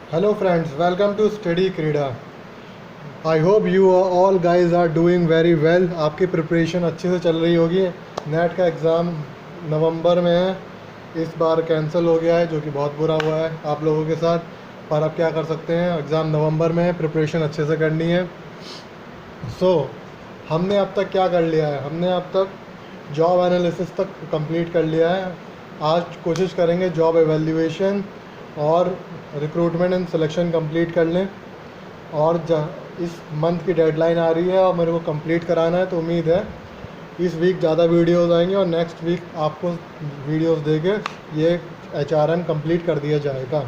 Hello friends, welcome to Study Krida. I hope you all guys are doing very well. आपकी preparation अच्छे से चल रही होगी। नेट का एग्ज़ाम नवंबर में है, इस बार कैंसिल हो गया है जो कि बहुत बुरा हुआ है आप लोगों के साथ। पर अब क्या कर सकते हैं, एग्ज़ाम नवंबर में है, प्रिपरेशन अच्छे से करनी है। हमने अब तक क्या कर लिया है, हमने अब तक जॉब एनालिसिस तक कंप्लीट कर लिया है। आज कोशिश करेंगे जॉब एवेल्यूएशन और रिक्रूटमेंट एंड सिलेक्शन कंप्लीट कर लें। और इस मंथ की डेडलाइन आ रही है और मेरे को कंप्लीट कराना है, तो उम्मीद है इस वीक ज़्यादा वीडियोस आएंगे और नेक्स्ट वीक आपको वीडियोस देके ये HRM कंप्लीट कर दिया जाएगा।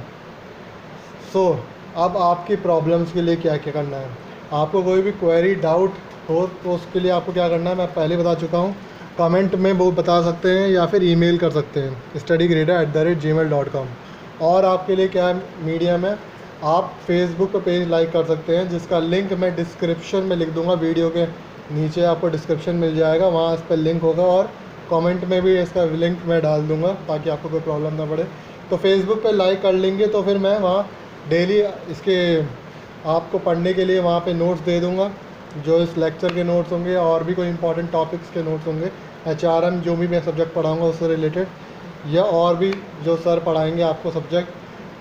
अब आपकी प्रॉब्लम्स के लिए क्या क्या करना है, आपको कोई भी क्वेरी डाउट हो तो उसके लिए आपको क्या करना है मैं पहले बता चुका हूँ। कमेंट में वो बता सकते हैं या फिर ईमेल कर सकते हैं studygrida@gmail.com। और आपके लिए क्या मीडियम है, आप फेसबुक पे पेज लाइक कर सकते हैं जिसका लिंक मैं डिस्क्रिप्शन में लिख दूंगा। वीडियो के नीचे आपको डिस्क्रिप्शन मिल जाएगा, वहाँ इस पर लिंक होगा और कमेंट में भी इसका लिंक मैं डाल दूंगा ताकि आपको कोई प्रॉब्लम ना पड़े। तो फेसबुक पे लाइक कर लेंगे तो फिर मैं वहाँ डेली इसके आपको पढ़ने के लिए वहाँ पे नोट्स दे दूँगा, जो इस लेक्चर के नोट्स होंगे और भी कोई इंपॉर्टेंट टॉपिक्स के नोट्स होंगे, HRM जो भी मैं सब्जेक्ट पढ़ाऊँगा उससे रिलेटेड, या और भी जो सर पढ़ाएंगे आपको सब्जेक्ट,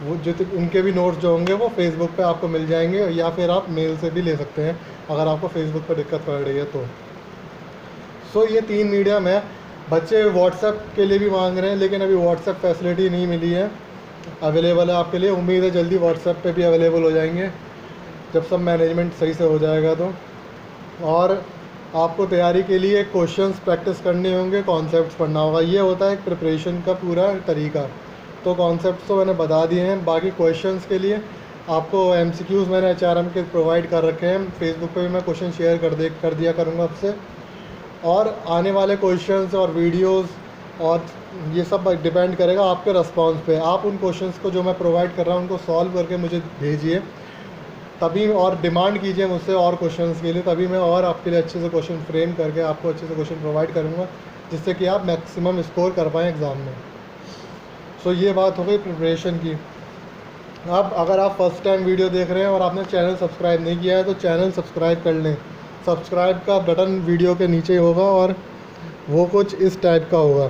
वो जो उनके भी नोट्स जो होंगे वो फेसबुक पे आपको मिल जाएंगे, या फिर आप मेल से भी ले सकते हैं अगर आपको फेसबुक पर दिक्कत पड़ रही है तो। ये 3 मीडियम है। बच्चे व्हाट्सएप के लिए भी मांग रहे हैं लेकिन अभी व्हाट्सएप फैसिलिटी नहीं मिली है, अवेलेबल है आपके लिए। उम्मीद है जल्दी व्हाट्सएप पे भी अवेलेबल हो जाएंगे जब सब मैनेजमेंट सही से हो जाएगा तो। और आपको तैयारी के लिए क्वेश्चंस प्रैक्टिस करने होंगे, कॉन्सेप्ट्स पढ़ना होगा। ये होता है प्रिपरेशन का पूरा तरीका। तो कॉन्सेप्ट्स तो मैंने बता दिए हैं, बाकी क्वेश्चंस के लिए आपको MCQs मैंने HRM के प्रोवाइड कर रखे हैं। फेसबुक पे भी मैं क्वेश्चन शेयर कर दिया करूँगा आपसे। और आने वाले क्वेश्चंस और वीडियोस और ये सब डिपेंड करेगा आपके रिस्पांस पे। आप उन क्वेश्चंस को जो मैं प्रोवाइड कर रहा हूँ उनको सॉल्व करके मुझे भेजिए, तभी, और डिमांड कीजिए मुझसे और क्वेश्चंस के लिए, तभी मैं और आपके लिए अच्छे से क्वेश्चन फ्रेम करके आपको अच्छे से क्वेश्चन प्रोवाइड करूँगा जिससे कि आप मैक्सिमम स्कोर कर पाएँ एग्ज़ाम में। ये बात हो गई प्रिपरेशन की। अब अगर आप फर्स्ट टाइम वीडियो देख रहे हैं और आपने चैनल सब्सक्राइब नहीं किया है तो चैनल सब्सक्राइब कर लें। सब्सक्राइब का बटन वीडियो के नीचे होगा और वो कुछ इस टाइप का होगा,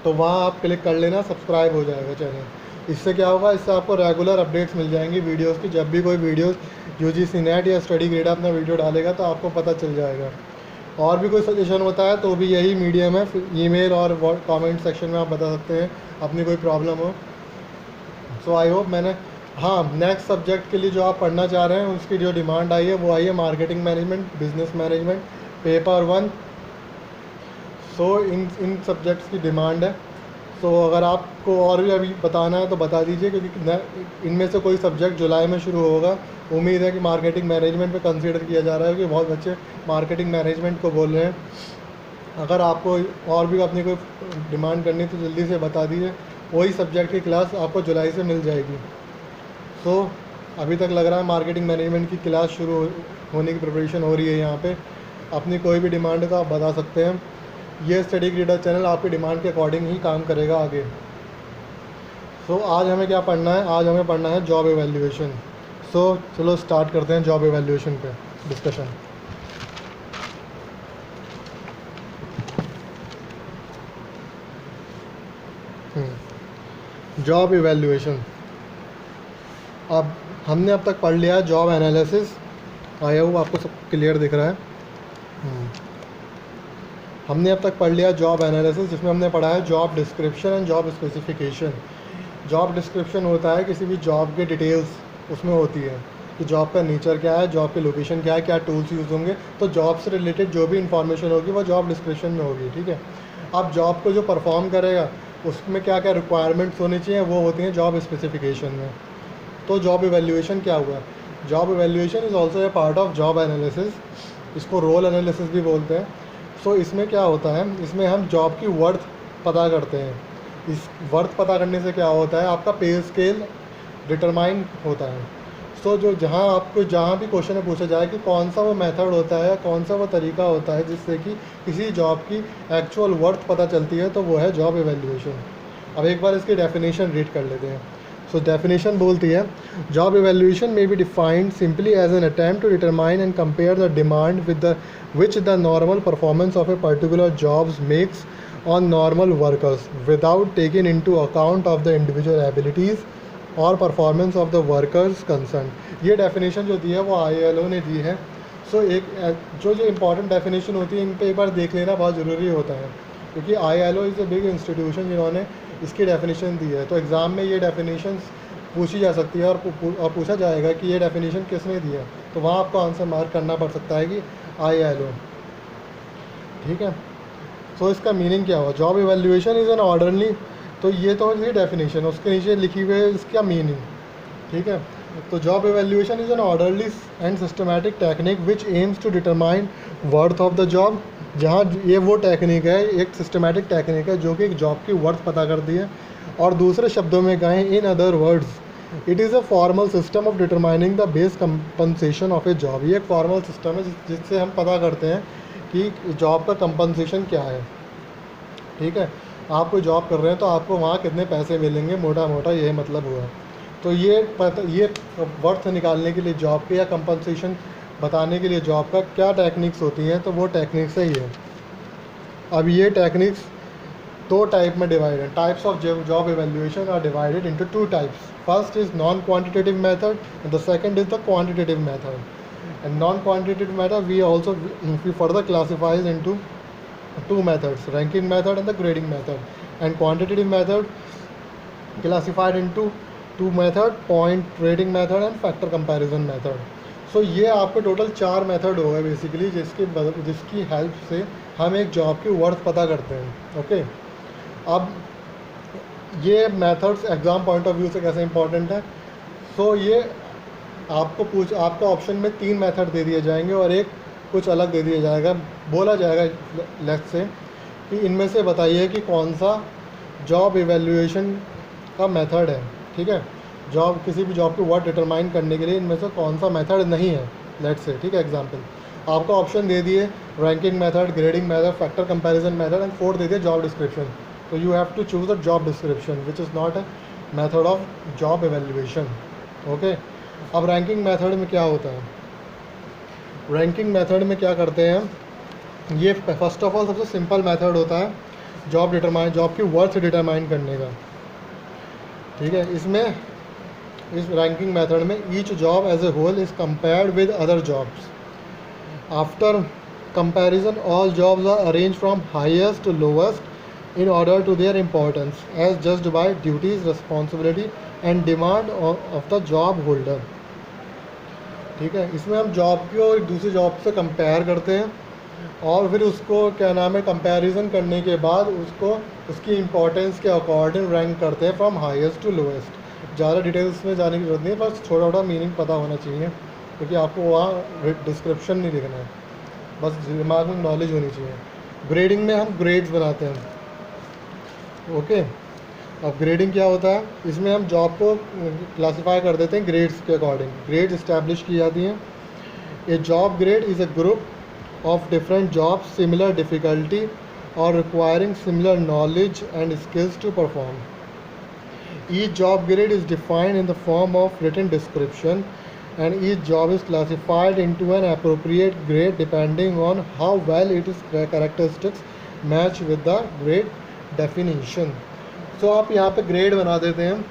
तो वहाँ आप क्लिक कर लेना, सब्सक्राइब हो जाएगा चैनल। इससे क्या होगा, इससे आपको रेगुलर अपडेट्स मिल जाएंगी वीडियोस की। जब भी कोई वीडियोस UGC नेट या स्टडी ग्रेड अपना वीडियो डालेगा तो आपको पता चल जाएगा। और भी कोई सजेशन होता है तो भी यही मीडियम है, ईमेल और कमेंट सेक्शन में आप बता सकते हैं अपनी कोई प्रॉब्लम हो। आई होप मैंने, हाँ, नेक्स्ट सब्जेक्ट के लिए जो आप पढ़ना चाह रहे हैं उसकी जो डिमांड आई है वो आई है marketing management, business management, paper 1। इन सब्जेक्ट्स की डिमांड है। अगर आपको और भी अभी बताना है तो बता दीजिए, क्योंकि इनमें से कोई सब्जेक्ट जुलाई में शुरू होगा। उम्मीद है कि मार्केटिंग मैनेजमेंट पे कंसीडर किया जा रहा है, क्योंकि बहुत बच्चे मार्केटिंग मैनेजमेंट को बोल रहे हैं। अगर आपको और भी अपनी कोई डिमांड करनी तो जल्दी से बता दीजिए, वही सब्जेक्ट की क्लास आपको जुलाई से मिल जाएगी। अभी तक लग रहा है मार्केटिंग मैनेजमेंट की क्लास शुरू होने की प्रिपरेशन हो रही है यहाँ पे। अपनी कोई भी डिमांड का आप बता सकते हैं। ये स्टडी ग्रेडर चैनल आपकी डिमांड के अकॉर्डिंग ही काम करेगा आगे। आज हमें क्या पढ़ना है, आज हमें पढ़ना है जॉब एवेल्यूएशन। चलो स्टार्ट करते हैं जॉब एवेल्यूएशन पे डिस्कशन। जॉब एवेल्यूएशन, अब हमने अब तक पढ़ लिया जॉब एनालिसिस। आई होप आपको सब क्लियर दिख रहा है। हमने अब तक पढ़ लिया जॉब एनालिसिस, जिसमें हमने पढ़ा है job description and job specification. Job description होता है किसी भी जॉब के डिटेल्स उसमें होती है कि जॉब का नेचर क्या है, जॉब की लोकेशन क्या है, क्या टूल्स यूज़ होंगे। तो जॉब से रिलेटेड जो भी इंफॉर्मेशन होगी वो जॉब डिस्क्रिप्शन में होगी, ठीक है। अब जॉब को जो परफॉर्म करेगा उसमें क्या क्या रिक्वायरमेंट्स होनी चाहिए वो होती हैं जॉब स्पेसिफिकेशन में। तो जॉब इवैल्यूएशन क्या हुआ, job evaluation is also a part of job analysis. इसको रोल एनालिसिस भी बोलते हैं। इसमें क्या होता है, इसमें हम जॉब की वर्थ पता करते हैं। इस वर्थ पता करने से क्या होता है, आपका पे स्केल डिटरमाइन होता है। जहाँ भी क्वेश्चन में पूछा जाए कि कौन सा वो मेथड होता है, कौन सा वो तरीका होता है जिससे कि किसी जॉब की एक्चुअल वर्थ पता चलती है, तो वो है जॉब इवैल्यूएशन। अब एक बार इसकी डेफिनेशन रीड कर लेते हैं। सो डेफिनेशन बोलती है जॉब इवेल्यूएशन में be defined simply as an attempt to determine and compare the demand with the which the normal performance of a particular jobs makes on normal workers without taking into account of the individual abilities और performance of the workers concern. ये definition जो दी है वो ILO ने दी है। सो एक जो इंपॉर्टेंट डेफिनेशन होती है इन पे एक बार देख लेना बहुत ज़रूरी होता है, क्योंकि ILO is a big institution जिन्होंने इसकी डेफिनेशन दी है। तो एग्ज़ाम में ये डेफिनेशन पूछी जा सकती है और पूछा जाएगा कि ये डेफिनेशन किसने दी है, तो वहाँ आपको आंसर मार्क करना पड़ सकता है कि ILO। ठीक है, सो इसका मीनिंग क्या हुआ? Job evaluation is an orderly, तो ये तो ये डेफिनेशन, उसके नीचे लिखी हुई है इसका मीनिंग। ठीक है, तो job evaluation is an orderly and systematic technique which aims to determine worth of the job. जहाँ ये वो टेक्निक है, एक सिस्टमैटिक टेक्निक है जो कि एक जॉब की वर्थ पता करती है। और दूसरे शब्दों में कहें, in other words, it is a formal system of determining the base compensation of A job. ये एक फॉर्मल सिस्टम है जिससे हम पता करते हैं कि जॉब का कंपनसेशन क्या है। ठीक है, आप कोई जॉब कर रहे हैं तो आपको वहाँ कितने पैसे मिलेंगे, मोटा मोटा ये मतलब हुआ। तो ये वर्थ निकालने के लिए जॉब के या कंपनसेशन बताने के लिए जॉब का क्या टेक्निक्स होती हैं, तो वो टेक्निक्स ही है। अब ये टेक्निक्स दो टाइप में डिवाइड है। Types of job evaluation are divided into two types. First is non quantitative method and the second is the quantitative method. And non quantitative method we further classifies into two methods, ranking method and the grading method, and quantitative method classified into two method, point rating method and factor comparison method. So ये आपके total 4 method हो गए basically जिसकी help से हम एक job की worth पता करते हैं। ओके, अब ये methods exam point of view से कैसे इंपॉर्टेंट है? सो ये आपको ऑप्शन में 3 मेथड दे दिए जाएंगे और एक कुछ अलग दे दिया जाएगा। बोला जाएगा लेफ्ट से कि इनमें से बताइए कि कौन सा जॉब इवेल्यूएशन का मेथड है। ठीक है, जॉब किसी भी जॉब की वर्थ डिटरमाइन करने के लिए इनमें से कौन सा मेथड नहीं है, लेट से। ठीक है, एग्जांपल आपको ऑप्शन दे दिए ranking method, grading method, factor comparison method and fourth दे दिए जॉब डिस्क्रिप्शन। तो you have to choose the job description which is not a method of job evaluation. Okay, अब रैंकिंग मेथड में क्या होता है? रैंकिंग मेथड में क्या करते हैं, ये फर्स्ट ऑफ ऑल सबसे सिंपल मेथड होता है जॉब की वर्थ डिटरमाइन करने का। ठीक है, इसमें इस रैंकिंग मेथड में each job as a whole is compared with other jobs. After comparison all jobs are arrange from highest to lowest in order to their importance as judged by duties, responsibility and demand of the job holder. ठीक है, इसमें हम job को एक दूसरी job से compare करते हैं और फिर उसको क्या नाम है, कंपैरिजन करने के बाद उसको उसकी इंपॉर्टेंस के अकॉर्डिंग रैंक करते हैं फ्रॉम हाईएस्ट टू लोएस्ट। ज़्यादा डिटेल्स में जाने की जरूरत नहीं है, बस थोड़ा थोड़ा मीनिंग पता होना चाहिए, क्योंकि आपको वहाँ डिस्क्रिप्शन नहीं लिखना है, बस दिमाग में नॉलेज होनी चाहिए। ग्रेडिंग में हम ग्रेड्स बनाते हैं। ओके, अब ग्रेडिंग क्या होता है? इसमें हम जॉब को क्लासिफाई कर देते हैं ग्रेड्स के अकॉर्डिंग। ग्रेड इस्टेब्लिश की जाती हैं। A job grade is a group of different jobs similar difficulty और requiring similar knowledge and skills to perform. Each job grade is defined in the form of written description and each job is classified into an appropriate grade depending on how well its characteristics match with the grade definition. So आप यहाँ पे grade बना देते हैं,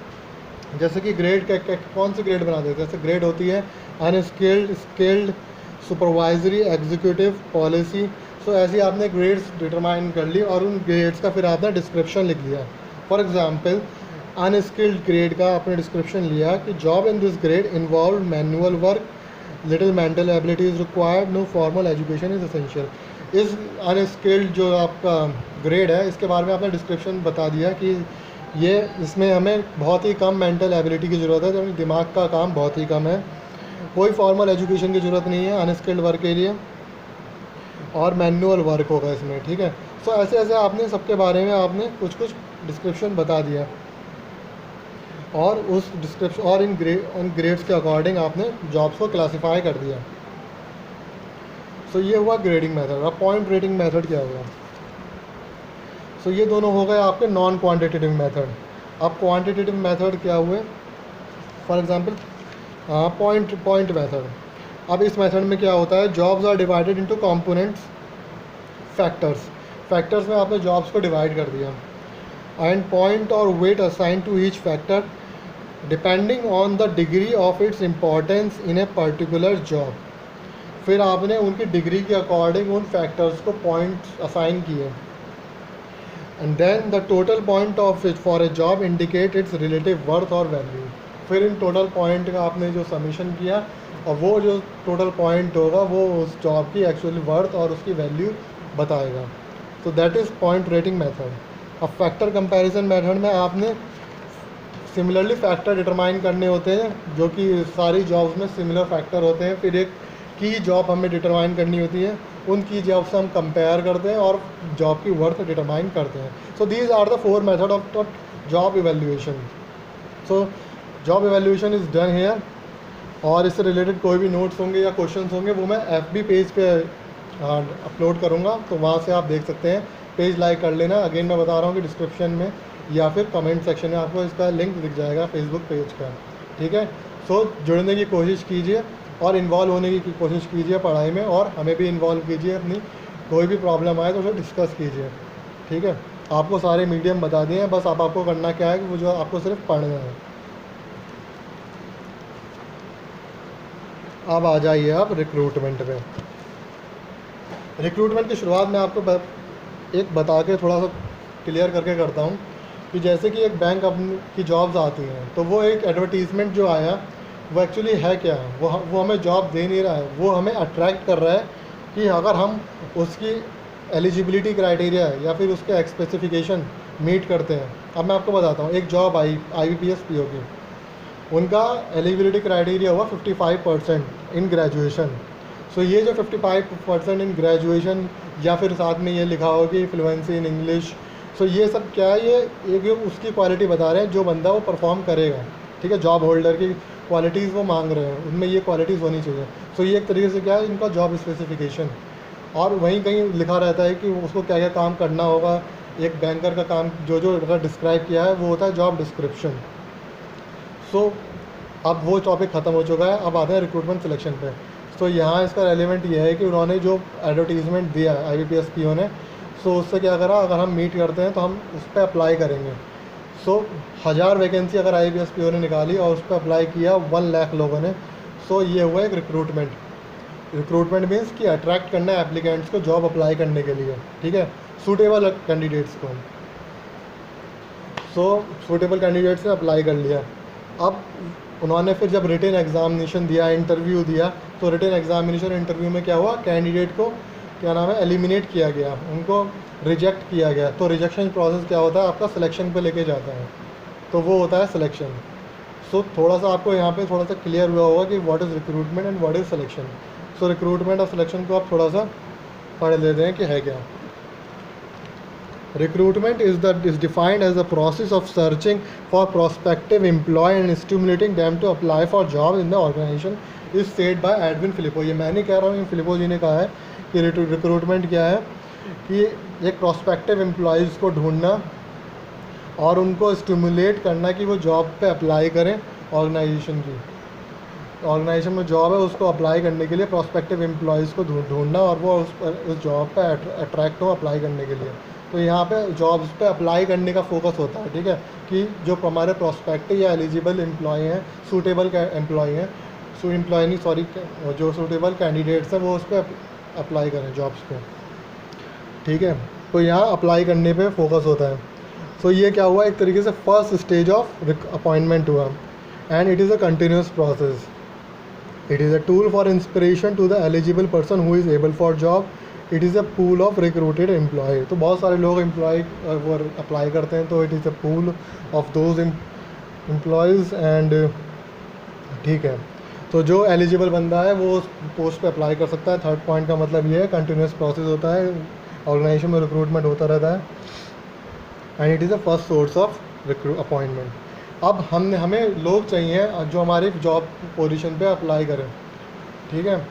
जैसे कि grade कौन C grade बना देते हैं? जैसे ग्रेड होती है unskilled, skilled, supervisory, executive, policy. So ऐसी आपने ग्रेड्स डिटरमाइन कर ली और उन ग्रेड्स का फिर आपने डिस्क्रिप्शन लिख लिया। फॉर एग्जांपल अनस्किल्ड ग्रेड का आपने डिस्क्रिप्शन लिया कि job in this grade involve manual work, little mental ability is required, no formal education is essential. इस अनस्किल्ड जो आपका ग्रेड है इसके बारे में आपने डिस्क्रिप्शन बता दिया कि ये इसमें हमें बहुत ही कम मेंटल एबिलिटी की ज़रूरत है, जबकि दिमाग का काम बहुत ही कम है, कोई फॉर्मल एजुकेशन की ज़रूरत नहीं है अनस्किल्ड वर्क के लिए, और मैनुअल वर्क होगा इसमें। ठीक है, सो ऐसे ऐसे आपने सबके बारे में आपने कुछ कुछ डिस्क्रिप्शन बता दिया और उस डिस्क्रिप्शन और इन ग्रेड्स के अकॉर्डिंग आपने जॉब्स को क्लासिफाई कर दिया। सो ये हुआ ग्रेडिंग मेथड। अब पॉइंट रेटिंग मेथड क्या हुआ? सो ये दोनों हो गए आपके नॉन क्वांटिटेटिव मेथड। अब क्वांटिटेटिव मेथड क्या हुए? For example point method. अब इस मेथड में क्या होता है, jobs are divided into components factors में आपने जॉब्स को डिवाइड कर दिया, एंड पॉइंट और weight assign to each factor depending on the degree of its importance in a particular job. फिर आपने उनकी डिग्री के अकॉर्डिंग उन फैक्टर्स को पॉइंट्स असाइन किए, and then the total point of it for a job indicate its relative worth और value. फिर इन टोटल पॉइंट का आपने जो सबमिशन किया, और वो जो टोटल पॉइंट होगा वो उस जॉब की एक्चुअल वर्थ और उसकी वैल्यू बताएगा। तो that is point rating method. अब फैक्टर कंपैरिजन मेथड में आपने सिमिलरली फैक्टर डिटरमाइन करने होते हैं, जो कि सारी जॉब्स में सिमिलर फैक्टर होते हैं। फिर एक की जॉब हमें डिटरमाइन करनी होती है, उन की जॉब से हम कंपेयर करते हैं और जॉब की वर्थ डिटरमाइन करते हैं। So these are the 4 method of job evaluation. So job evaluation is done here. और इससे रिलेटेड कोई भी नोट्स होंगे या क्वेश्चंस होंगे वो मैं FB पेज पे अपलोड करूँगा, तो वहाँ से आप देख सकते हैं। पेज लाइक कर लेना। अगेन मैं बता रहा हूँ कि डिस्क्रिप्शन में या फिर कमेंट सेक्शन में आपको इसका लिंक दिख जाएगा फेसबुक पेज का, ठीक है। सो जुड़ने की कोशिश कीजिए और इन्वॉल्व होने की कोशिश कीजिए पढ़ाई में, और हमें भी इन्वॉल्व कीजिए। अपनी कोई भी प्रॉब्लम आए तो उसे डिस्कस कीजिए, ठीक है। आपको सारे मीडियम बता दिए हैं, बस आपको करना क्या है कि वो जो आपको सिर्फ पढ़ना है। अब आ जाइए आप रिक्रूटमेंट पे। रिक्रूटमेंट की शुरुआत में आपको एक बता के थोड़ा सा क्लियर करके करता हूँ कि जैसे कि एक बैंक अपनी की जॉब्स आती हैं, तो वो एक एडवर्टीज़मेंट जो आया वो एक्चुअली है क्या, वो हमें जॉब दे नहीं रहा है, वो हमें अट्रैक्ट कर रहा है कि अगर हम उसकी एलिजिबिलिटी क्राइटेरिया या फिर उसके स्पेसिफिकेशन मीट करते हैं। अब मैं आपको बताता हूँ, एक जॉब आई IBPS PO की, उनका एलिजिबिलिटी क्राइटेरिया हुआ 55% इन ग्रेजुएशन। सो ये जो 55% इन ग्रेजुएशन, या फिर साथ में ये लिखा हो कि फ्लुएंसी इन इंग्लिश, सो ये सब क्या है, ये एक उसकी क्वालिटी बता रहे हैं जो बंदा वो परफॉर्म करेगा, ठीक है। जॉब होल्डर की क्वालिटीज़ वो मांग रहे हैं, उनमें ये क्वालिटीज़ होनी चाहिए। सो ये एक तरीके से क्या है, इनका जॉब स्पेसिफिकेशन। और वहीं कहीं लिखा रहता है कि उसको क्या क्या काम करना होगा। एक बैंकर का काम जो अगर डिस्क्राइब किया है वो होता है जॉब डिस्क्रिप्शन। सो अब वो टॉपिक ख़त्म हो चुका है, अब आते हैं रिक्रूटमेंट सिलेक्शन पे। सो यहाँ इसका रेलिवेंट ये है कि उन्होंने जो एडवर्टीज़मेंट दिया है IBPS PO ने, सो उससे क्या करा, अगर हम मीट करते हैं तो हम उस पर अप्लाई करेंगे। सो 1000 वैकेंसी अगर IBPS PO ने निकाली और उस पर अप्लाई किया 1 लाख लोगों ने, सो ये हुआ एक रिक्रूटमेंट। रिक्रूटमेंट मीन्स कि अट्रैक्ट करना है एप्लीकेंट्स को जॉब अप्लाई करने के लिए, ठीक है, सूटेबल कैंडिडेट्स को। सो सूटेबल कैंडिडेट्स ने अप्लाई कर लिया। अब उन्होंने फिर जब रिटन एग्जामिनेशन दिया, इंटरव्यू दिया, तो रिटन एग्जामिनेशन इंटरव्यू में क्या हुआ, कैंडिडेट को क्या नाम है एलिमिनेट किया गया, उनको रिजेक्ट किया गया। तो रिजेक्शन प्रोसेस क्या होता है, आपका सिलेक्शन पे लेके जाता है, तो वो होता है सिलेक्शन। सो थोड़ा सा आपको यहाँ पे थोड़ा सा क्लियर हुआ होगा कि what is recruitment and what is selection. So recruitment और सिलेक्शन को आप थोड़ा सा पढ़ लेते हैं कि है क्या। Recruitment is defined as the process of searching for prospective employee and stimulating them to apply for job in the organization is said by Edwin Filippo। ये मैं नहीं कह रहा हूँ, फिलिपो जी ने कहा है कि रिक्रूटमेंट क्या है, कि एक प्रोस्पेक्टिव एम्प्लॉयज़ को ढूंढना और उनको स्टिमुलेट करना कि वो जॉब पे अप्लाई करें। ऑर्गेनाइजेशन में जॉब है उसको अप्लाई करने के लिए प्रोस्पेक्टिव एम्प्लॉयज़ को ढूंढना और वो उस जॉब पे अट्रैक्ट हो अप्लाई करने के लिए। तो यहाँ पे जॉब्स पे अप्लाई करने का फोकस होता है, ठीक है, कि जो हमारे प्रोस्पेक्टिव या एलिजिबल एम्प्लॉय हैं, सूटेबल एम्प्लॉय हैं, जो सूटेबल कैंडिडेट्स हैं वो उस पर अप्लाई करें जॉब्स पे, ठीक है। तो यहाँ अप्लाई करने पे फोकस होता है। सो ये क्या हुआ, एक तरीके से फर्स्ट स्टेज ऑफ अपॉइंटमेंट हुआ, and it is a continuous process. It is a tool for inspiration to the eligible person who is able for job. It is a pool of recruited employ. तो बहुत सारे लोग employ वो apply करते हैं, तो it is a pool of those employees and, ठीक है। तो जो एलिजिबल बंदा है वो उस पोस्ट पे अप्लाई कर सकता है। थर्ड पॉइंट का मतलब ये है कंटिन्यूस प्रोसेस होता है, ऑर्गेनाइजेशन में रिक्रूटमेंट होता रहता है, and it is a first source of appointment. अब हमें लोग चाहिए जो हमारी जॉब पोजीशन पे अप्लाई करें, ठीक है।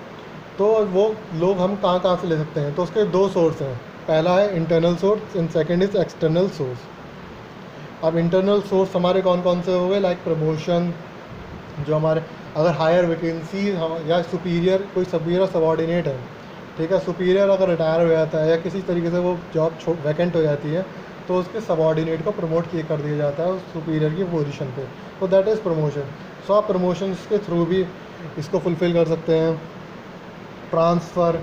तो वो लोग हम कहाँ से ले सकते हैं, तो उसके 2 सोर्स हैं। पहला है internal source and second is external source. अब इंटरनल सोर्स हमारे कौन कौन से हो गए, लाइक प्रमोशन, जो हमारे अगर हायर वैकेंसी या सुपीरियर कोई सुपीरियर सबॉर्डिनेट है, ठीक है, सुपीरियर अगर रिटायर हो जाता है या किसी तरीके से वो जॉब वैकेंट हो जाती है तो उसके सबॉर्डिनेट को प्रमोट किए कर दिया जाता है उस सुपीरियर की पोजीशन पे, तो दैट इज़ प्रमोशन। सो आप प्रमोशंस के थ्रू भी इसको फुलफ़िल कर सकते हैं। ट्रांसफ़र,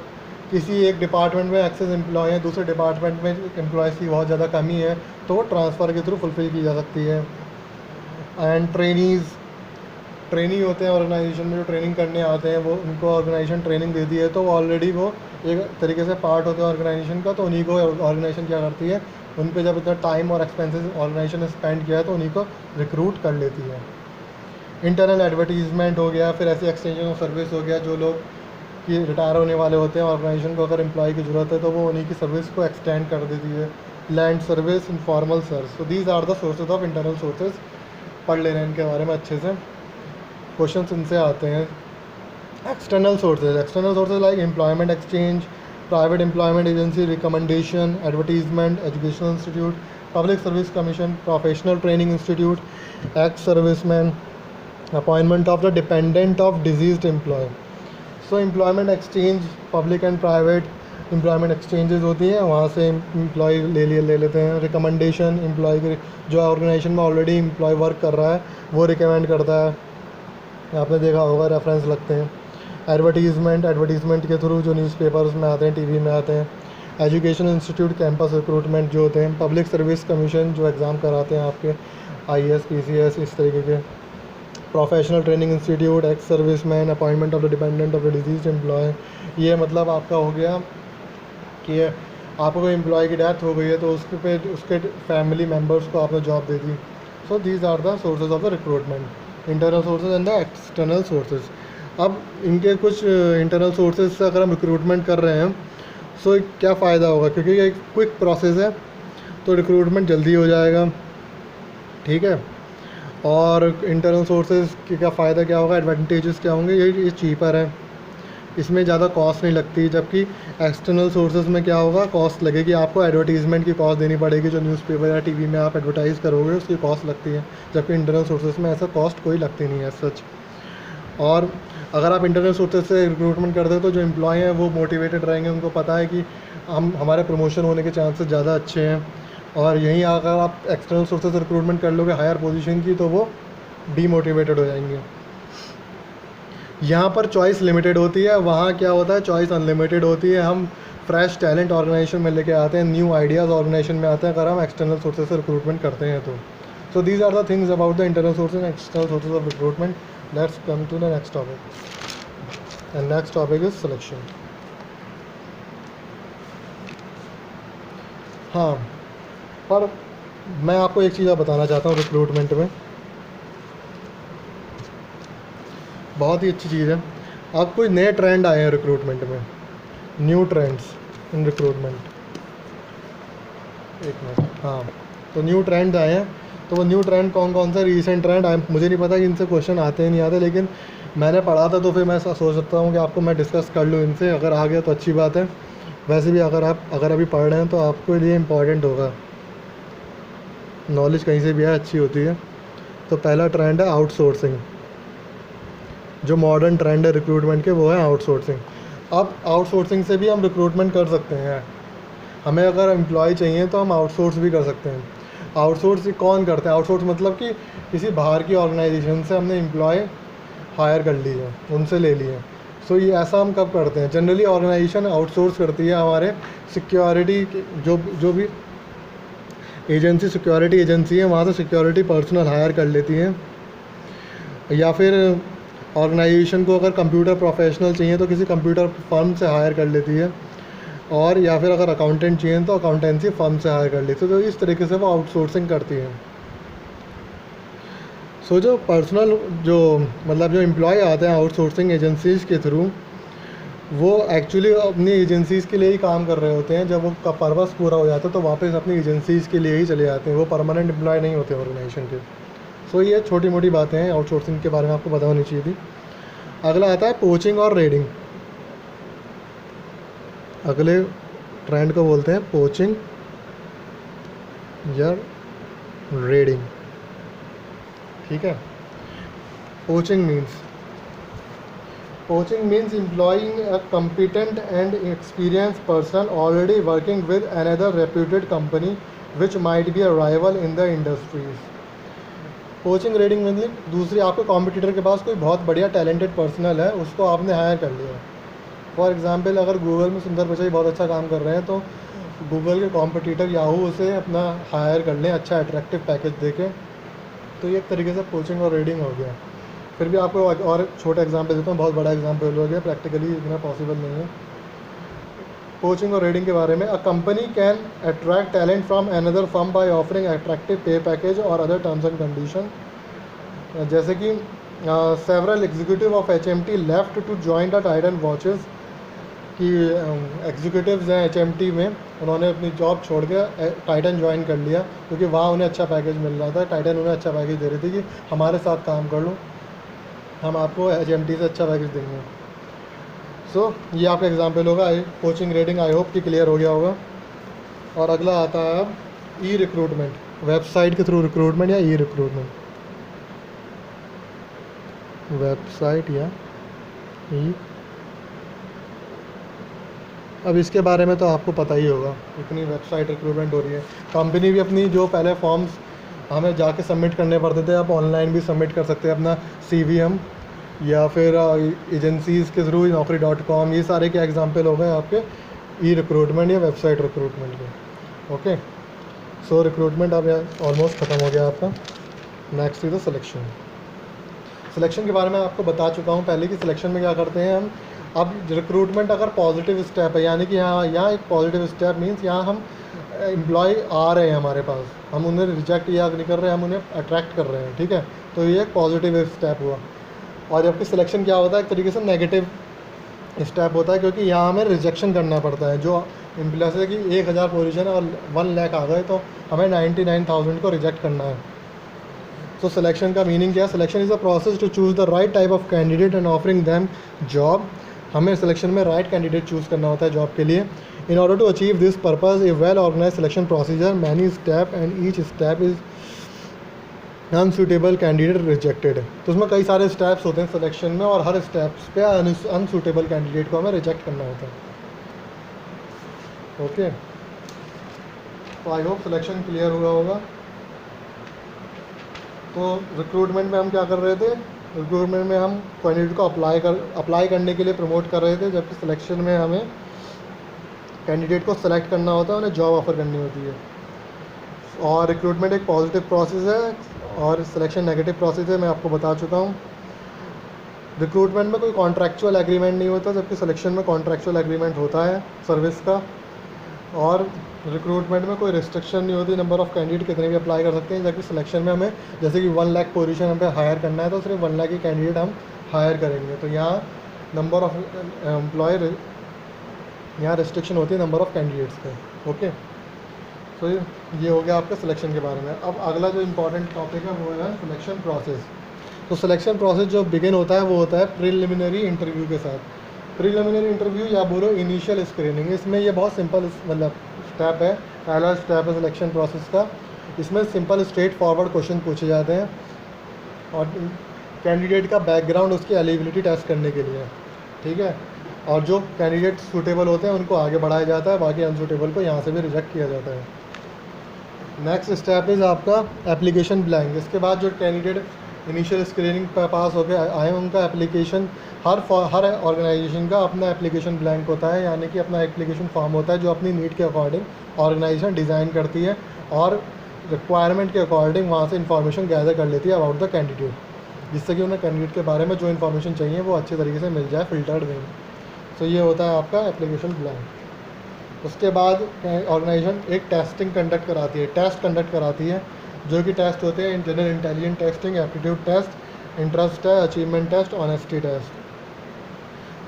किसी एक डिपार्टमेंट में एक्सेस एम्प्लॉय है, दूसरे डिपार्टमेंट में एम्प्लॉयज़ की बहुत ज़्यादा कमी है तो वो ट्रांसफ़र के थ्रू फुलफ़िल की जा सकती है। एंड ट्रेनीज़, ट्रेनी होते हैं ऑर्गेनाइजेशन में, जो ट्रेनिंग करने आते हैं वो उनको ऑर्गेनाइजेशन ट्रेनिंग देती है तो ऑलरेडी वो एक तरीके से पार्ट होते हैं ऑर्गेनाइजेशन का, तो उन्हीं को ऑर्गेनाइजेशन क्या करती है, उन पे जब इतना टाइम और एक्सपेंसेस ऑर्गेनाइजेशन ने स्पेंड किया है तो उन्हीं को रिक्रूट कर लेती है। इंटरनल एडवर्टीज़मेंट हो गया, फिर ऐसी एक्सटेंशन ऑफ सर्विस हो गया, जो लोग कि रिटायर होने वाले होते हैं ऑर्गेनाइजेशन को अगर एम्प्लॉय की ज़रूरत है तो वो उन्हीं की सर्विस को एक्सटेंड कर देती है। Land service, informal service, so these are the sources of internal sources. पढ़ ले रहे हैं इनके बारे में अच्छे से, क्वेश्चन इनसे आते हैं। External sources like employment exchange, private employment agency, recommendation, advertisement, educational institute, public service commission, professional training institute, ex serviceman, appointment of the dependent of deceased employ. So employment exchange, public and private employment exchanges होती हैं, वहाँ से employ ले लेते हैं। Recommendation, employ के जो organisation में ऑलरेडी एम्प्लॉय वर्क कर रहा है वो रिकमेंड करता है, आपने देखा होगा रेफरेंस लगते हैं। एडवर्टीज़मेंट के थ्रू जो न्यूज़पेपर्स में आते हैं, टीवी में आते हैं। एजुकेशन इंस्टीट्यूट, कैंपस रिक्रूटमेंट जो होते हैं। पब्लिक सर्विस कमीशन जो एग्ज़ाम कराते हैं आपके IAS PCS इस तरीके के। Professional training institute, ex serviceman, appointment of the dependent of the deceased employ. ये मतलब आपका हो गया कि आपको कोई एम्प्लॉय की डेथ हो गई है तो उसके फैमिली मेम्बर्स को आपने जॉब दे दी। So these are the sources of the recruitment, internal sources and the external sources. अब इनके कुछ इंटरनल सोर्सेज से अगर हम रिक्रूटमेंट कर रहे हैं सो क्या फ़ायदा होगा, क्योंकि ये एक क्विक प्रोसेस है तो रिक्रूटमेंट जल्दी हो जाएगा, ठीक है। और इंटरनल सोर्सेज के क्या फ़ायदा क्या होगा, एडवांटेजेस क्या होंगे, ये चीपर है, इसमें ज़्यादा कॉस्ट नहीं लगती। जबकि एक्सटर्नल सोर्सेज में क्या होगा, कॉस्ट लगेगी आपको, एडवर्टीज़मेंट की कॉस्ट देनी पड़ेगी, जो न्यूज़पेपर या टीवी में आप एडवर्टाइज़ करोगे उसकी कॉस्ट लगती है। जबकि इंटरनल सोर्सेज में ऐसा कॉस्ट कोई लगती नहीं है सच। और अगर आप इंटरनल सोर्सेज से रिक्रूटमेंट करते हो तो जो एम्प्लॉय हैं वो मोटिवेटेड रहेंगे, उनको पता है कि हमारे प्रमोशन होने के चांसेस ज़्यादा अच्छे हैं। और यहीं अगर आप एक्सटर्नल सोर्सेज से रिक्रूटमेंट कर लोगे हायर पोजीशन की तो वो डीमोटिवेटेड हो जाएंगे। यहाँ पर चॉइस लिमिटेड होती है, वहाँ क्या होता है, चॉइस अनलिमिटेड होती है। हम फ्रेश टैलेंट ऑर्गेनाइजेशन में लेके आते हैं, न्यू आइडियाज़ ऑर्गेनाइजेशन में आते हैं अगर हम एक्सटर्नल सोर्सेज से रिक्रूटमेंट करते हैं तो। So these are the things about the internal sources and external sources of recruitment. Let's come to the next topic, and next topic is selection. हाँ, पर मैं आपको एक चीज़ बताना चाहता हूँ, रिक्रूटमेंट में बहुत ही अच्छी चीज़ है। अब कोई नए ट्रेंड आए हैं रिक्रूटमेंट में, न्यू ट्रेंड्स इन रिक्रूटमेंट। एक मिनट, हाँ, तो न्यू ट्रेंड्स आए हैं, तो वो न्यू ट्रेंड कौन कौन से रीसेंट ट्रेंड आए मुझे नहीं पता कि इनसे क्वेश्चन आते हैं नहीं आते, लेकिन मैंने पढ़ा था तो फिर मैं सोच सकता हूँ कि आपको मैं डिस्कस कर लूँ इनसे। अगर आ गया तो अच्छी बात है, वैसे भी अगर अभी पढ़ रहे हैं तो आपको लिए इम्पॉर्टेंट होगा, नॉलेज कहीं से भी है अच्छी होती है। तो पहला ट्रेंड है आउटसोर्सिंग, जो मॉडर्न ट्रेंड है रिक्रूटमेंट के वो है आउटसोर्सिंग। अब आउटसोर्सिंग से भी हम रिक्रूटमेंट कर सकते हैं, हमें अगर एम्प्लॉय चाहिए तो हम आउटसोर्स भी कर सकते हैं। आउटसोर्स कौन करते हैं, आउटसोर्स मतलब कि किसी बाहर की ऑर्गेनाइजेशन से हमने एम्प्लॉय हायर कर ली है, उनसे ले लिए। सो ये ऐसा हम कब करते हैं, जनरली ऑर्गेनाइजेशन आउटसोर्स करती है हमारे सिक्योरिटी जो भी एजेंसी सिक्योरिटी एजेंसी है वहाँ से सिक्योरिटी पर्सनल हायर कर लेती हैं, या फिर ऑर्गेनाइजेशन को अगर कंप्यूटर प्रोफेशनल चाहिए तो किसी कंप्यूटर फर्म से हायर कर लेती है, और या फिर अगर अकाउंटेंट चाहिए तो अकाउंटेंसी फर्म से हायर कर लेती है। तो इस तरीके से वो आउटसोर्सिंग करती है। सो जो पर्सनल जो एम्प्लॉय आते हैं आउटसोर्सिंग एजेंसीज़ के थ्रू, वो एक्चुअली अपनी एजेंसीज़ के लिए ही काम कर रहे होते हैं। जब वो का पर्पस पूरा हो जाता है तो वापस अपनी एजेंसीज़ के लिए ही चले जाते हैं, वो परमानेंट एम्प्लॉय नहीं होते ऑर्गेनाइजेशन के। सो ये छोटी मोटी बातें हैं आउटसोर्सिंग के बारे में, आपको पता होनी चाहिए थी। अगला आता है पोचिंग और रेडिंग। अगले ट्रेंड को बोलते हैं पोचिंग या रेडिंग, ठीक है। Poaching means employing a competent and experienced person already working with another reputed company which might be a rival in the industries. Poaching raiding मतलब दूसरी आपके कॉम्पिटिटर के पास कोई बहुत बढ़िया टैलेंटेड पर्सनल है, उसको आपने हायर कर लिया। फॉर एग्जांपल अगर गूगल में सुंदर पिचाई बहुत अच्छा काम कर रहे हैं तो गूगल के कॉम्पिटिटर याहू उसे अपना हायर कर लें अच्छा अट्रैक्टिव पैकेज देके, तो ये एक तरीके से पोचिंग और रेडिंग हो गया। फिर भी आपको और छोटा एग्जांपल देता हूँ, बहुत बड़ा एग्जांपल हो गया, प्रैक्टिकली इतना पॉसिबल नहीं है। पोचिंग और रेडिंग के बारे में, a company can attract talent from another firm by offering attractive pay package और अदर टर्म्स एंड कंडीशन। जैसे कि several executive of HMT left to join the Titan watches, कि एग्जीक्यूटिव्स हैं HMT में, उन्होंने अपनी जॉब छोड़ के टाइटन ज्वाइन कर लिया क्योंकि वहाँ उन्हें अच्छा पैकेज मिल रहा था। टाइटन उन्हें अच्छा पैकेज दे रही थी कि हमारे साथ काम कर लो, हम आपको HMT से अच्छा पैकेज देंगे। सो ये आपका एग्जाम्पल होगा कोचिंग रेडिंग। आई होप कि क्लियर हो गया होगा। और अगला आता है अब ई रिक्रूटमेंट, वेबसाइट के थ्रू रिक्रूटमेंट या ई रिक्रूटमेंट, वेबसाइट या ई। अब इसके बारे में तो आपको पता ही होगा, इतनी वेबसाइट रिक्रूटमेंट हो रही है। कंपनी भी अपनी जो पहले फॉर्म्स हमें जाके सबमिट करने पड़ते थे, अब ऑनलाइन भी सबमिट कर सकते हैं अपना CV हम, या फिर एजेंसीज़ के थ्रू naukri.com, ये सारे के एग्जांपल हो गए आपके ई रिक्रूटमेंट या वेबसाइट रिक्रूटमेंट के। ओके, सो रिक्रूटमेंट अब ऑलमोस्ट ख़त्म हो गया आपका। Next is the selection. Selection के बारे में आपको बता चुका हूँ पहले कि सिलेक्शन में क्या करते हैं हम। अब रिक्रूटमेंट अगर पॉजिटिव स्टेप है, यानी कि यहाँ एक पॉजिटिव स्टेप मीन्स यहाँ हम एम्प्लॉय आ रहे हैं हमारे पास, हम उन्हें रिजेक्ट या नहीं कर रहे हैं, हम उन्हें अट्रैक्ट कर रहे हैं, ठीक है, तो ये एक पॉजिटिव स्टेप हुआ। और जबकि सिलेक्शन क्या होता है, एक तरीके से नेगेटिव स्टेप होता है, क्योंकि यहाँ हमें रिजेक्शन करना पड़ता है। जो एम्प्लॉय से कि 1000 पोजीशन है और 1 लाख आ गए तो हमें 99,000 को रिजेक्ट करना है। तो सिलेक्शन का मीनिंग क्या है? Selection is a process to choose the right type of candidate and offering them job. हमें सिलेक्शन में राइट कैंडिडेट चूज़ करना होता है जॉब के लिए। In order to achieve this purpose a well organize selection procedure, many step and each step is unsuitable candidate rejected. तो उसमें कई सारे स्टेप्स होते हैं सिलेक्शन में, और हर स्टेप्स पे अनसूटेबल कैंडिडेट को हमें रिजेक्ट करना होता है। ओके, तो आई होप सिलेक्शन क्लियर हुआ होगा। तो रिक्रूटमेंट में हम क्या कर रहे थे? रिक्रूटमेंट में हम कैंडिडेट को अप्लाई करने के लिए प्रमोट कर रहे थे, जबकि सिलेक्शन में हमें कैंडिडेट को सेलेक्ट करना होता है, उन्हें जॉब ऑफर करनी होती है। और रिक्रूटमेंट एक पॉजिटिव प्रोसेस है और सिलेक्शन नेगेटिव प्रोसेस है, मैं आपको बता चुका हूँ। रिक्रूटमेंट में कोई कॉन्ट्रैक्चुअल एग्रीमेंट नहीं होता, जबकि सिलेक्शन में कॉन्ट्रैक्चुअल एग्रीमेंट होता है सर्विस का। और रिक्रूटमेंट में कोई रिस्ट्रिक्शन नहीं होती, नंबर ऑफ़ कैंडिडेट कितने भी अप्लाई कर सकते हैं, जबकि सिलेक्शन में हमें जैसे कि 1 लाख पोजीशन हमें हायर करना है तो सिर्फ 1 लाख ही कैंडिडेट हम हायर करेंगे। तो यहाँ नंबर ऑफ़ एम्प्लॉय, यहाँ रिस्ट्रिक्शन होती है नंबर ऑफ़ कैंडिडेट्स पे। ओके, तो ये हो गया आपके सिलेक्शन के बारे में। अब अगला जो इम्पॉर्टेंट टॉपिक है वो है सिलेक्शन प्रोसेस। तो सिलेक्शन प्रोसेस जो बिगिन होता है वो होता है प्रिलिमिनरी इंटरव्यू के साथ। प्रिलिमिनरी इंटरव्यू या बोलो इनिशियल स्क्रीनिंग, इसमें ये बहुत सिंपल मतलब स्टेप है, पहला स्टेप है सिलेक्शन प्रोसेस का। इसमें सिंपल स्ट्रेट फॉरवर्ड क्वेश्चन पूछे जाते हैं और कैंडिडेट का बैकग्राउंड, उसकी एलिजिबिलिटी टेस्ट करने के लिए, ठीक है। और जो कैंडिडेट सूटेबल होते हैं उनको आगे बढ़ाया जाता है, बाकी अनसूटेबल को यहाँ से भी रिजेक्ट किया जाता है। नेक्स्ट स्टेप इज़ आपका एप्लीकेशन ब्लैंक। इसके बाद जो कैंडिडेट इनिशियल स्क्रीनिंग पर पास होकर आए उनका एप्लीकेशन, हर ऑर्गेनाइजेशन का अपना एप्लीकेशन ब्लैंक होता है, यानी कि अपना एप्लीकेशन फॉर्म होता है जो अपनी नीड के अकॉर्डिंग ऑर्गेनाइजेशन डिज़ाइन करती है और रिक्वायरमेंट के अकॉर्डिंग वहाँ से इन्फॉर्मेशन गैदर कर लेती है अबाउट द कैंडिडेट, जिससे कि उन्हें कैंडिडेट के बारे में जो इन्फॉर्मेशन चाहिए वो अच्छे तरीके से मिल जाए फिल्टर्ड वे में। तो ये होता है आपका एप्लीकेशन ब्लैंक। उसके बाद ऑर्गेनाइजेशन एक टेस्टिंग कंडक्ट कराती है, टेस्ट कंडक्ट कराती है, जो कि टेस्ट होते हैं general intelligence testing, aptitude test, interest test, achievement test, honesty test.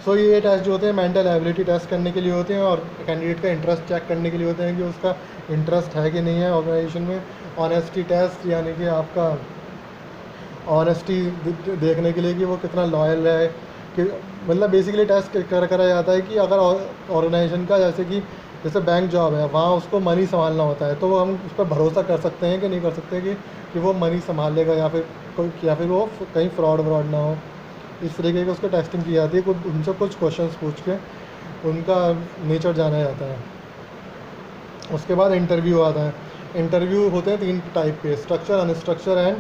So ये टेस्ट जो होते हैं मेंटल एबिलिटी टेस्ट करने के लिए होते हैं और कैंडिडेट का इंटरेस्ट चेक करने के लिए होते हैं कि उसका इंटरेस्ट है कि नहीं है ऑर्गेनाइजेशन में। ऑनेस्टी टेस्ट यानी कि आपका ऑनेस्टी देखने के लिए कि वो कितना लॉयल है, कि मतलब बेसिकली टेस्ट करा जाता है कि अगर ऑर्गेनाइजेशन का जैसे बैंक जॉब है, वहाँ उसको मनी संभालना होता है, तो वो हम उस पर भरोसा कर सकते हैं कि नहीं कर सकते कि वो मनी संभाल लेगा या फिर कोई या फिर वो कहीं फ्रॉड ना हो, इस तरीके की उसकी टेस्टिंग की जाती है। कुछ उनसे कुछ क्वेश्चंस पूछ के उनका नेचर जाना जाता है। उसके बाद इंटरव्यू आता है। इंटरव्यू होते हैं 3 टाइप के, structure, unstructured and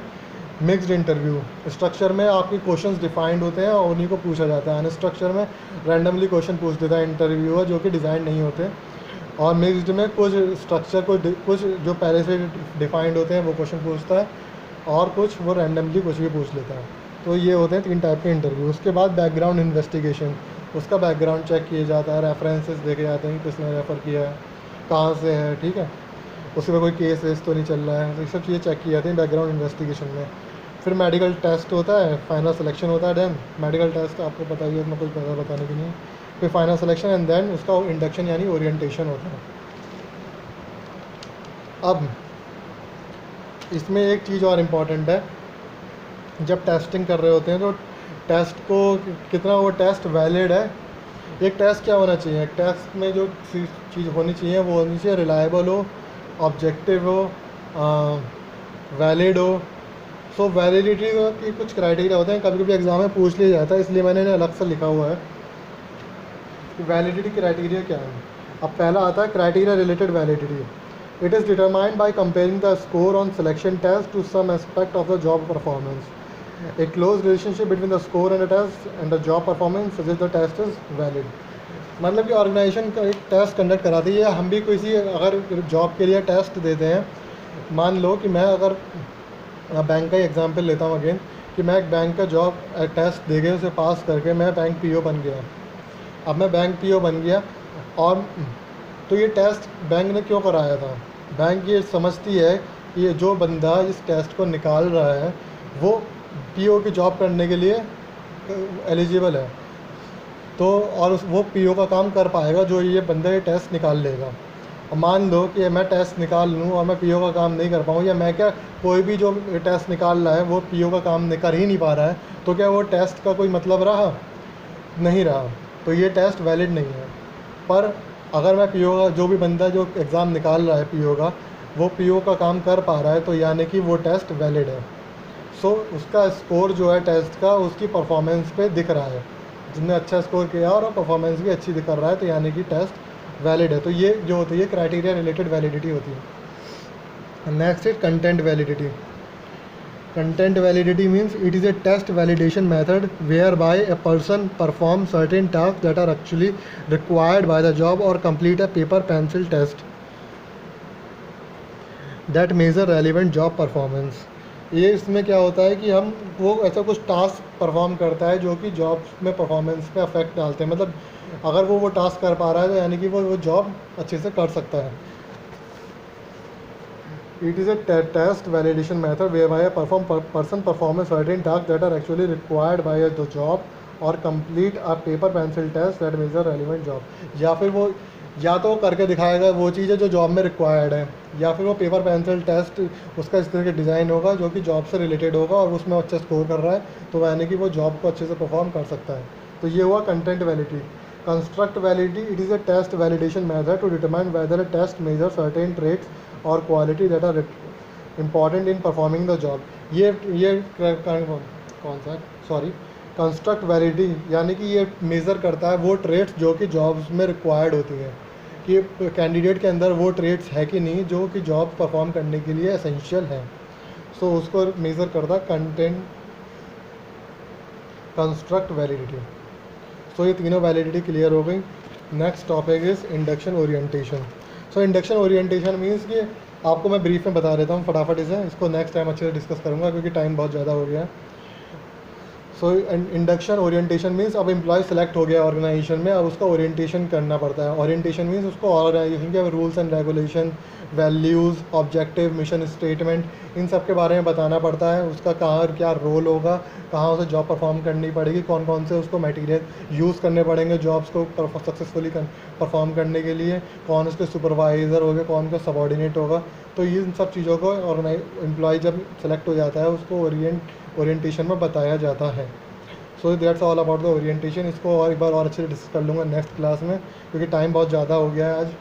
mixed interview. Structure में आपके क्वेश्चंस डिफाइंड होते हैं और उन्हीं को पूछा जाता है। अनस्ट्रक्चर में रैंडमली क्वेश्चन पूछ देता है इंटरव्यूअर जो कि डिज़ाइन नहीं होते। और मिक्स्ड में कुछ स्ट्रक्चर कुछ जो पहले से डिफाइंड होते हैं वो क्वेश्चन पूछता है, और कुछ वो रैंडमली कुछ भी पूछ लेता है। तो ये होते हैं 3 टाइप के इंटरव्यू। उसके बाद बैकग्राउंड इन्वेस्टिगेशन, उसका बैकग्राउंड चेक किया जाता है, रेफरेंसेस देखे जाते हैं कि किसने रेफ़र किया है, कहाँ से है, ठीक है, उसके बाद कोई केस वेस तो नहीं चल रहा है। तो ये सब चीज़ें चेक की जाती हैं बैकग्राउंड इन्वेस्टिगेशन में। फिर मेडिकल टेस्ट होता है, फाइनल सिलेक्शन होता है। देन मेडिकल टेस्ट आपको पता ही है, उसमें कुछ पता बताने की नहीं है। फिर फाइनल सिलेक्शन एंड देन उसका इंडक्शन यानी ओरिएंटेशन होता है। अब इसमें एक चीज़ और इम्पॉर्टेंट है, जब टेस्टिंग कर रहे होते हैं तो टेस्ट को कितना वो टेस्ट वैलिड है। एक टेस्ट क्या होना चाहिए, एक टेस्ट में जो चीज़ होनी चाहिए वो होनी चाहिए रिलायबल हो, ऑब्जेक्टिव हो, वैलिड हो। सो वैलिडिटी के कुछ क्राइटेरिया होते हैं, कभी कभी एग्ज़ाम में पूछ लिया जाता है, इसलिए मैंने इन्हें अलग से लिखा हुआ है कि वैलिडिटी क्राइटेरिया क्या है। अब पहला आता है criteria related validity. It is determined by comparing the score on selection test to some aspect of the job performance. A close relationship between the score and the test and the job performance suggests the test is valid। मतलब कि organisation का एक test conduct कराती है, हम भी किसी अगर जॉब के लिए टेस्ट देते हैं। मान लो कि मैं अगर बैंक का ही एग्जांपल लेता हूँ अगेन, कि मैं एक बैंक का जॉब टेस्ट दे के उसे पास करके मैं बैंक पीओ बन गया। अब मैं बैंक पीओ बन गया, और तो ये टेस्ट बैंक ने क्यों कराया था, बैंक ये समझती है कि ये जो बंदा इस टेस्ट को निकाल रहा है वो पीओ की जॉब करने के लिए एलिजिबल है, तो और वो पीओ का काम कर पाएगा जो ये बंदा ये टेस्ट निकाल लेगा। और मान लो कि मैं टेस्ट निकाल लूँ और मैं पीओ का काम नहीं कर पाऊँ, या मैं क्या कोई भी जो टेस्ट निकाल रहा है वो पीओ का काम कर ही नहीं पा रहा है, तो क्या वो टेस्ट का कोई मतलब रहा, नहीं रहा, तो ये टेस्ट वैलिड नहीं है। पर अगर मैं पीओ का जो भी बंदा जो एग्ज़ाम निकाल रहा है पीओ का, वो पीओ का काम कर पा रहा है, तो यानी कि वो टेस्ट वैलिड है। सो उसका स्कोर जो है टेस्ट का उसकी परफॉर्मेंस पे दिख रहा है, जिसने अच्छा स्कोर किया और परफॉर्मेंस भी अच्छी दिख रहा है, तो यानी कि टेस्ट वैलिड है। तो ये जो होती है क्राइटेरिया रिलेटेड वैलिडिटी होती है। Next is content validity. Content validity means it is a test validation method whereby a person perform certain task that are actually required by the job और complete a paper pencil test that measure relevant job performance. ये इसमें क्या होता है कि हम वो ऐसा कुछ टास्क परफॉर्म करता है जो कि जॉब में परफॉर्मेंस पे अफेक्ट डालते हैं। मतलब अगर वो टास्क कर पा रहा है तो यानी कि वो जॉब अच्छे से कर सकता है। It is a test validation method whereby person performance certain task that are actually required by the job और complete a paper pencil test that measure relevant job. या फिर वो या तो करके दिखाएगा वो चीज़ है जो जॉब में रिक्वायर्ड है, या फिर वो पेपर पेंसिल टेस्ट उसका इस तरह का डिज़ाइन होगा जो कि जॉब से रिलेटेड होगा और उसमें अच्छा स्कोर कर रहा है, तो यानी कि वो जॉब को अच्छे से परफॉर्म कर सकता है। तो ये हुआ content validity. Construct validity, it is a test validation method to determine whether a test measure certain traits और quality that are important in performing the job. ये कौन सा सॉरी कंस्ट्रक्ट वैलिडिटी यानी कि ये मेज़र करता है वो ट्रेट्स जो कि जॉब्स में रिक्वायर्ड होती हैं, कि कैंडिडेट के अंदर वो ट्रेट्स है कि नहीं जो कि जॉब परफॉर्म करने के लिए एसेंशियल है। सो उसको मेज़र करता कंटेंट कंस्ट्रक्ट वैलिडिटी। सो ये तीनों वैलिडिटी क्लियर हो गई। Next topic is induction orientation. So induction orientation means कि आपको मैं ब्रीफ में बता देता हूँ फटाफट इसे, इसको नेक्स्ट टाइम अच्छे से डिस्कस करूँगा क्योंकि टाइम बहुत ज़्यादा हो गया है। सो इंडक्शन ओरिएंटेशन मीन्स अब एम्प्लॉय सेलेक्ट हो गया ऑर्गेनाइजेशन में, अब उसका ओरिएंटेशन करना पड़ता है। ओरिएंटेशन मीन्स उसको ऑर्गेनाइजेशन के rules and regulation, values, objective, mission statement, इन सब के बारे में बताना पड़ता है। उसका कहाँ क्या रोल होगा, कहाँ उसे जॉब परफॉर्म करनी पड़ेगी, कौन कौन से उसको मटेरियल यूज़ करने पड़ेंगे जॉब्स को सक्सेसफुली परफॉर्म करने के लिए, कौन उसके सुपरवाइज़र होगा, कौन का सबॉर्डिनेट होगा। तो इन सब चीज़ों को एम्प्लॉय जब सेलेक्ट हो जाता है उसको ओरिएंटेशन में बताया जाता है। So that's all about the orientation. इसको और एक बार और अच्छे से डिस्कस कर लूँगा नेक्स्ट क्लास में क्योंकि टाइम बहुत ज़्यादा हो गया है आज।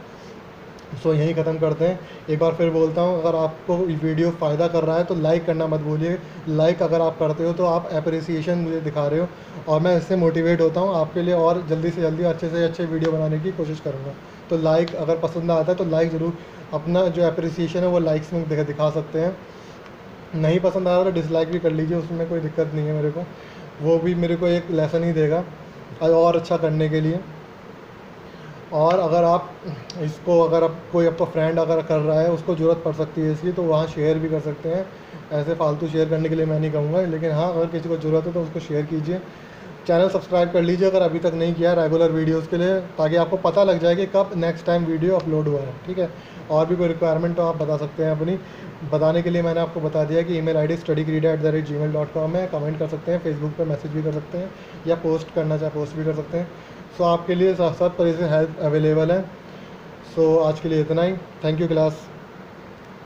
सो यहीं ख़त्म करते हैं। एक बार फिर बोलता हूँ, अगर आपको वीडियो फ़ायदा कर रहा है तो लाइक करना मत भूलिए। लाइक अगर आप करते हो तो आप अप्रिसिएशन मुझे दिखा रहे हो, और मैं इससे मोटिवेट होता हूँ आपके लिए, और जल्दी से जल्दी अच्छे से अच्छे वीडियो बनाने की कोशिश करूँगा। तो लाइक अगर पसंद आता है तो लाइक ज़रूर, अपना जो अप्रिसिएशन है वो लाइक्स में दिखा सकते हैं। नहीं पसंद आया तो डिसलाइक भी कर लीजिए, उसमें कोई दिक्कत नहीं है मेरे को। वो भी मेरे को एक लेसन ही देगा और अच्छा करने के लिए। और अगर आप इसको, अगर आप कोई आपका फ्रेंड अगर कर रहा है, उसको ज़रूरत पड़ सकती है इसकी, तो वहाँ शेयर भी कर सकते हैं। ऐसे फालतू शेयर करने के लिए मैं नहीं कहूँगा, लेकिन हाँ अगर किसी को ज़रूरत है तो उसको शेयर कीजिए। चैनल सब्सक्राइब कर लीजिए अगर अभी तक नहीं किया रेगुलर वीडियोस के लिए, ताकि आपको पता लग जाए कि कब नेक्स्ट टाइम वीडियो अपलोड हुआ है, ठीक है। और भी कोई रिक्वायरमेंट तो आप बता सकते हैं अपनी। बताने के लिए मैंने आपको बता दिया कि ईमेल आईडी studygrida@gmail.com है। कमेंट कर सकते हैं, फेसबुक पर मैसेज भी कर सकते हैं, या पोस्ट करना चाहे पोस्ट भी कर सकते हैं। सो आपके लिए सब तरह से हेल्प अवेलेबल है। सो आज के लिए इतना ही। Thank you class.